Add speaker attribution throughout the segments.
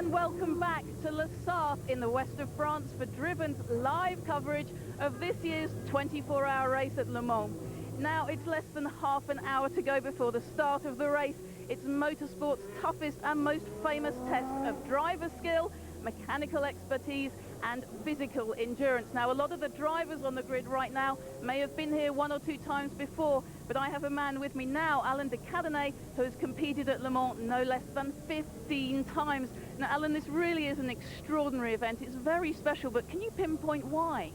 Speaker 1: and welcome back to Le Sarthe in the west of France for Driven's live coverage of this year's 24-hour race at Le Mans. Now it's less than half an hour to go before the start of the race. It's motorsport's toughest and most famous test of driver skill, mechanical expertise and physical endurance. Now, a lot of the drivers on the grid right now may have been here one or two times before, but I have a man with me now, Alain de Cadenet, who has competed at Le Mans no less than 15 times. Now, Alain, this really is an extraordinary event. It's very special, but can you pinpoint why?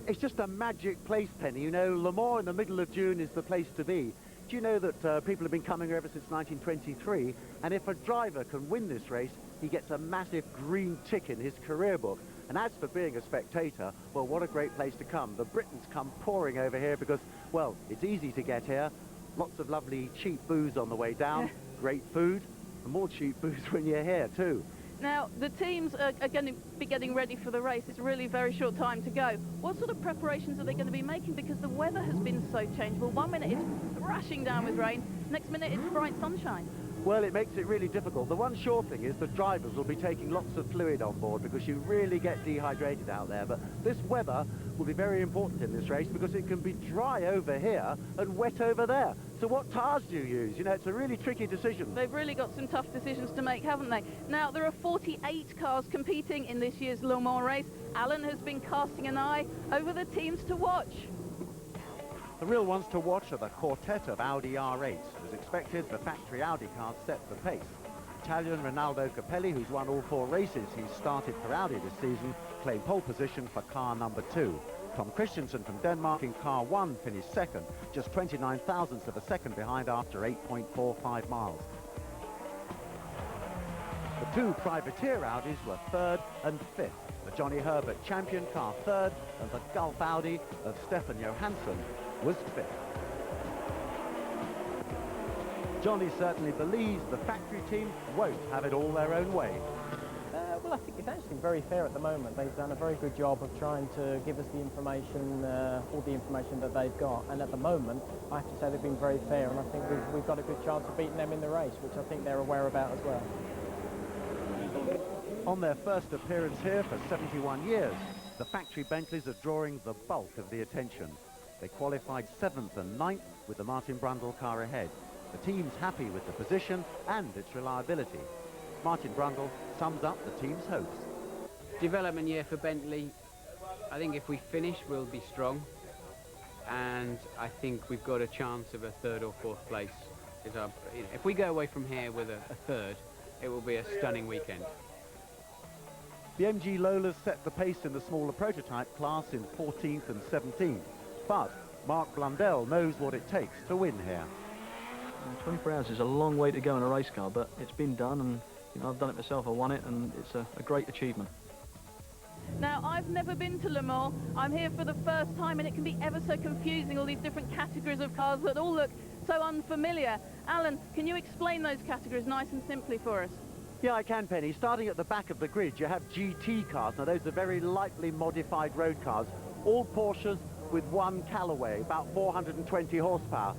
Speaker 2: It's just a magic place, Penny. You know, Le Mans in the middle of June is the place to be. Do you know that people have been coming here ever since 1923, and if a driver can win this race, he gets a massive green tick in his career book. And as for being a spectator, well, what a great place to come. The Britons come pouring over here because, well, it's easy to get here. Lots of lovely cheap booze on the way down, great food, and more cheap booze when you're here too.
Speaker 1: Now, the teams are going to be getting ready for the race. It's really a very short time to go. What sort of preparations are they going to be making? Because the weather has been so changeable. 1 minute it's thrashing down with rain, next minute it's bright sunshine.
Speaker 2: Well, it makes it really difficult. The one sure thing is the drivers will be taking lots of fluid on board because you really get dehydrated out there. But this weather will be very important in this race because it can be dry over here and wet over there. So what tyres do you use? You know, it's a really tricky decision.
Speaker 1: They've really got some tough decisions to make, haven't they? Now, there are 48 cars competing in this year's Le Mans race. Alan has been casting an eye over the teams to watch.
Speaker 2: The real ones to watch are the quartet of Audi R8s. As expected, the factory Audi cars set the pace. Italian Rinaldo Capelli, who's won all 4 races he's started for Audi this season, claimed pole position for car number 2. Tom Christensen from Denmark in car 1 finished second, just 29 thousandths of a second behind after 8.45 miles. The 2 privateer Audis were 3rd and 5th. The Johnny Herbert champion car 3rd, and the Gulf Audi of Stefan Johansson was 5th. Johnny certainly believes the factory team won't have it all their own way.
Speaker 3: Well, I think it's actually very fair at the moment. They've done a very good job of trying to give us the information, all the information that they've got. And at the moment, I have to say they've been very fair, and I think we've got a good chance of beating them in the race, which I think they're aware about as well.
Speaker 2: On their first appearance here for 71 years, the factory Bentleys are drawing the bulk of the attention. They qualified 7th and 9th with the Martin Brundle car ahead. The team's happy with the position and its reliability. Martin Brundle sums up the team's hopes.
Speaker 4: Development year for Bentley. I think if we finish, we'll be strong. And I think we've got a chance of a 3rd or 4th place. If we go away from here with a 3rd, it will be a stunning weekend.
Speaker 2: The MG Lolas set the pace in the smaller prototype class in 14th and 17th. But Mark Blundell knows what it takes to win here.
Speaker 5: 24 hours is a long way to go in a race car, but it's been done, and you know, I've done it myself, I won it, and it's a great achievement.
Speaker 1: Now, I've never been to Le Mans. I'm here for the first time, and it can be ever so confusing, all these different categories of cars that all look so unfamiliar. Alan, can you explain those categories nice and simply for us?
Speaker 2: Yeah, I can, Penny. Starting at the back of the grid, you have GT cars. Now, those are very lightly modified road cars, all Porsches with one Callaway, about 420 horsepower.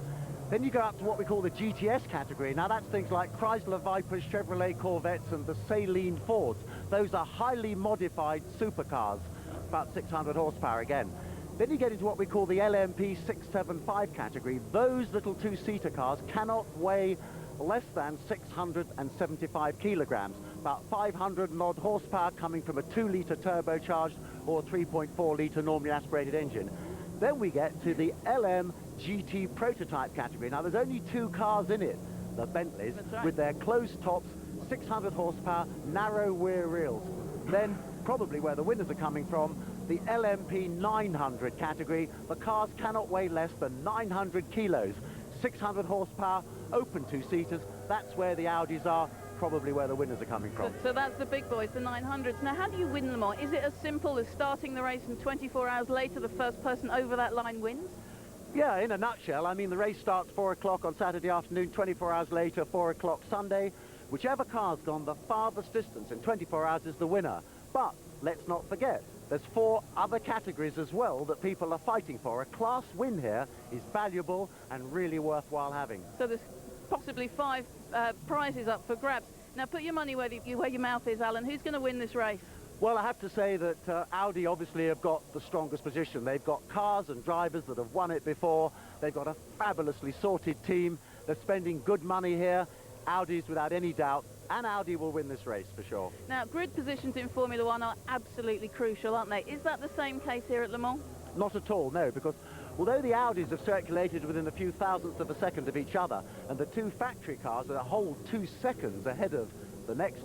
Speaker 2: Then you go up to what we call the GTS category. Now, that's things like Chrysler Vipers, Chevrolet Corvettes, and the Saleen Fords. Those are highly modified supercars, about 600 horsepower again. Then you get into what we call the LMP 675 category. Those little 2-seater cars cannot weigh less than 675 kilograms, about 500 and odd horsepower coming from a 2-litre turbocharged or 3.4-litre normally aspirated engine. Then we get to the LM GT prototype category. Now, there's only 2 cars in it, the Bentleys, with their closed tops, 600 horsepower, narrow rear wheels. Then, probably where the winners are coming from, the LMP 900 category. The cars cannot weigh less than 900 kilos, 600 horsepower, open 2-seaters. That's where the Audis are, probably where the winners are coming from.
Speaker 1: So that's the big boys, the 900s. Now, how do you win them all? Is it as simple as starting the race and 24 hours later the first person over that line wins?
Speaker 2: Yeah, in a nutshell, I mean, the race starts 4 o'clock on Saturday afternoon, 24 hours later, 4 o'clock Sunday. Whichever car's gone the farthest distance in 24 hours is the winner. But let's not forget, there's 4 other categories as well that people are fighting for. A class win here is valuable and really worthwhile having.
Speaker 1: So there's possibly 5 prizes up for grabs. Now put your money where your mouth is, Alan. Who's going to win this race?
Speaker 2: Well, I have to say that Audi obviously have got the strongest position. They've got cars and drivers that have won it before. They've got a fabulously sorted team. They're spending good money here. Audi's without any doubt, and Audi will win this race for sure.
Speaker 1: Now, grid positions in Formula One are absolutely crucial, aren't they? Is that the same case here at Le Mans?
Speaker 2: Not at all, no, because although the Audis have circulated within a few thousandths of a second of each other, and the two factory cars are a whole 2 seconds ahead of the next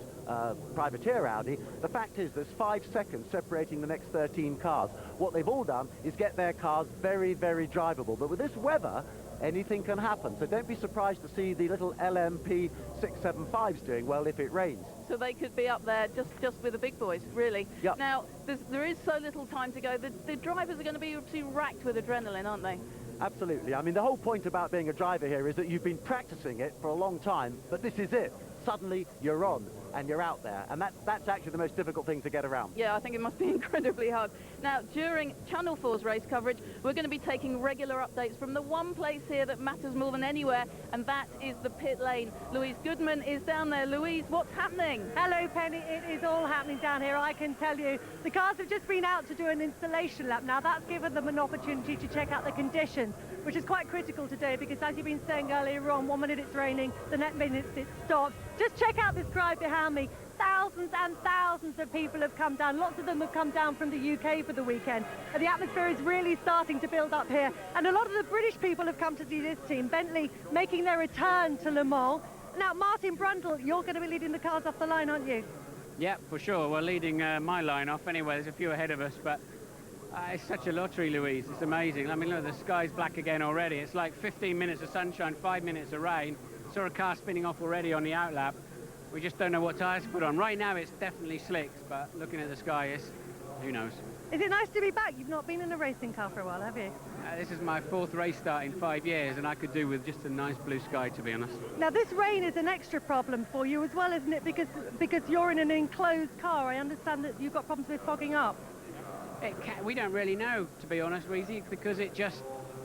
Speaker 2: privateer Audi, the fact is there's 5 seconds separating the next 13 cars. What they've all done is get their cars very, very drivable. But with this weather, anything can happen. So don't be surprised to see the little LMP 675s doing well if it rains.
Speaker 1: So they could be up there just with the big boys, really.
Speaker 2: Yep.
Speaker 1: Now, there is so little time to go. The drivers are going to be racked with adrenaline, aren't they?
Speaker 2: Absolutely. I mean, the whole point about being a driver here is that you've been practicing it for a long time, but this is it. Suddenly, you're on, and you're out there. And that's actually the most difficult thing to get around.
Speaker 1: Yeah, I think it must be incredibly hard. Now, during Channel 4's race coverage, we're going to be taking regular updates from the one place here that matters more than anywhere, and that is the pit lane. Louise Goodman is down there. Louise, what's happening?
Speaker 6: Hello, Penny. It is all happening down here, I can tell you. The cars have just been out to do an installation lap. Now, that's given them an opportunity to check out the conditions, which is quite critical today because, as you've been saying earlier on, 1 minute it's raining, the next minute it's stopped. Just check out this crowd behind me. Thousands and thousands of people have come down. Lots of them have come down from the UK for the weekend. And the atmosphere is really starting to build up here. And a lot of the British people have come to see this team, Bentley, making their return to Le Mans. Now, Martin Brundle, you're going to be leading the cars off the line, aren't you?
Speaker 4: Yeah, for sure. We're leading my line off anyway. There's a few ahead of us, but it's such a lottery, Louise. It's amazing. I mean, look, the sky's black again already. It's like 15 minutes of sunshine, 5 minutes of rain. Saw a car spinning off already on the outlap. We just don't know what tyres to put on. Right now, it's definitely slick, but looking at the sky, who knows.
Speaker 6: Is it nice to be back? You've not been in a racing car for a while, have you?
Speaker 4: This is my 4th race start in 5 years, and I could do with just a nice blue sky, to be honest.
Speaker 6: Now, this rain is an extra problem for you as well, isn't it? Because you're in an enclosed car. I understand that you've got problems with fogging up.
Speaker 4: We don't really know, to be honest, Weezy, because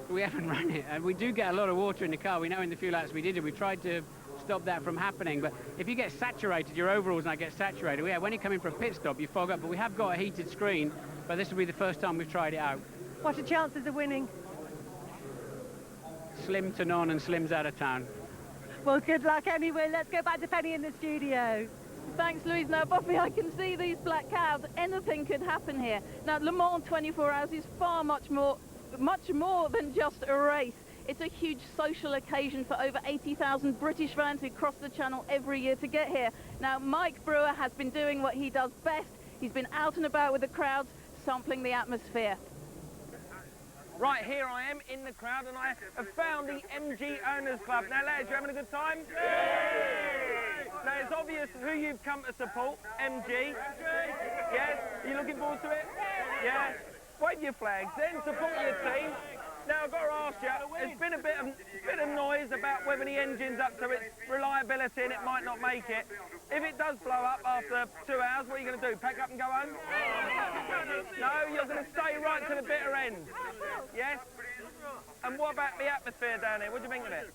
Speaker 4: we haven't run it. And we do get a lot of water in the car. We know in the few laps we did it. We tried to stop that from happening, but if you get saturated, your overalls now get saturated. Yeah, when you come in for a pit stop, you fog up, but we have got a heated screen, but this will be the first time we've tried it out.
Speaker 6: What are chances of winning?
Speaker 4: Slim to none, and Slim's out of town.
Speaker 6: Well, good luck anyway. Let's go back to Penny in the studio.
Speaker 1: Thanks, Louise. Now, Bobby, I can see these black clouds. Anything could happen here. Now, Le Mans 24 Hours is much more than just a race. It's a huge social occasion for over 80,000 British fans who cross the channel every year to get here. Now, Mike Brewer has been doing what he does best. He's been out and about with the crowds, sampling the atmosphere.
Speaker 7: Right, here I am in the crowd, and I have found the MG Owners Club. Now, lads, you having a good time? Yay! Now, it's obvious who you've come to support, MG. Yes? Are you looking forward to it? Yeah? Wave your flags, then support your team. Now, I've got to ask you, there's been a bit of noise about whether the engine's up to its reliability and it might not make it. If it does blow up after 2 hours, what are you going to do? Pack up and go home? No, you're going to stay right to the bitter end. Yes? And what about the atmosphere down here? What do you think of it?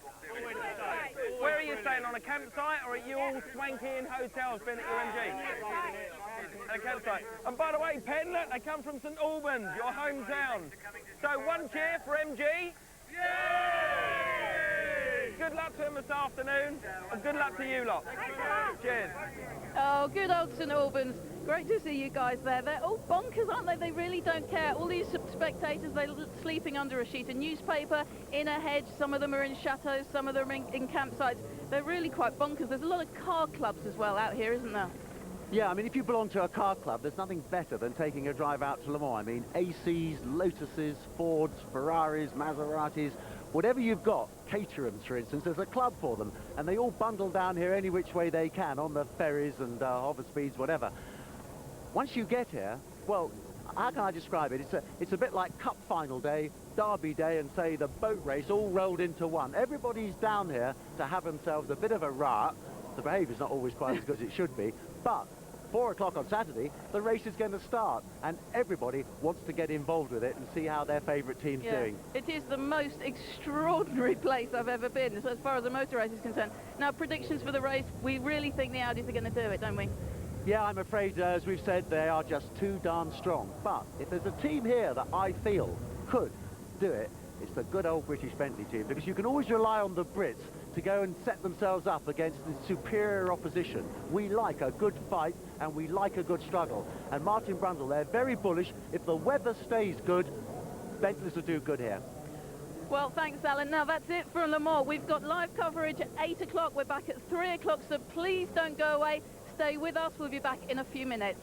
Speaker 7: Where are you staying, on a campsite, or are you all swanky in hotels being at your MG? At a campsite. And by the way, Penn, look, they come from St Albans, your hometown. So 1 cheer for MG. Yay! Good luck to them this afternoon, and good luck to you lot. Cheers.
Speaker 1: Oh, good old St Albans. Great to see you guys there. They're all bonkers, aren't they? They really don't care. All these spectators, they're sleeping under a sheet of newspaper, in a hedge. Some of them are in chateaux, some of them are in campsites. They're really quite bonkers. There's a lot of car clubs as well out here, isn't there?
Speaker 2: Yeah, I mean, if you belong to a car club, there's nothing better than taking a drive out to Le Mans. I mean, ACs, Lotuses, Fords, Ferraris, Maseratis, whatever you've got, Caterhams, for instance, there's a club for them, and they all bundle down here any which way they can, on the ferries and hover speeds, whatever. Once you get here, well, how can I describe it? It's a bit like Cup Final Day, Derby Day, and, say, the boat race all rolled into one. Everybody's down here to have themselves a bit of a riot. The behaviour's not always quite as good as it should be, but 4 o'clock on Saturday, the race is going to start, and everybody wants to get involved with it and see how their favourite team's doing.
Speaker 1: It is the most extraordinary place I've ever been, so as far as the motor race is concerned. Now, predictions for the race, we really think the Audis are going to do it, don't we?
Speaker 2: Yeah, I'm afraid, as we've said, they are just too darn strong. But if there's a team here that I feel could do it, it's the good old British Bentley team, because you can always rely on the Brits to go and set themselves up against the superior opposition. We like a good fight and we like a good struggle. And Martin Brundle, they're very bullish. If the weather stays good, Bentleys will do good here.
Speaker 1: Well, thanks, Alan. Now, that's it from Le Mans. We've got live coverage at 8 o'clock. We're back at 3 o'clock, so please don't go away. Stay with us. We'll be back in a few minutes.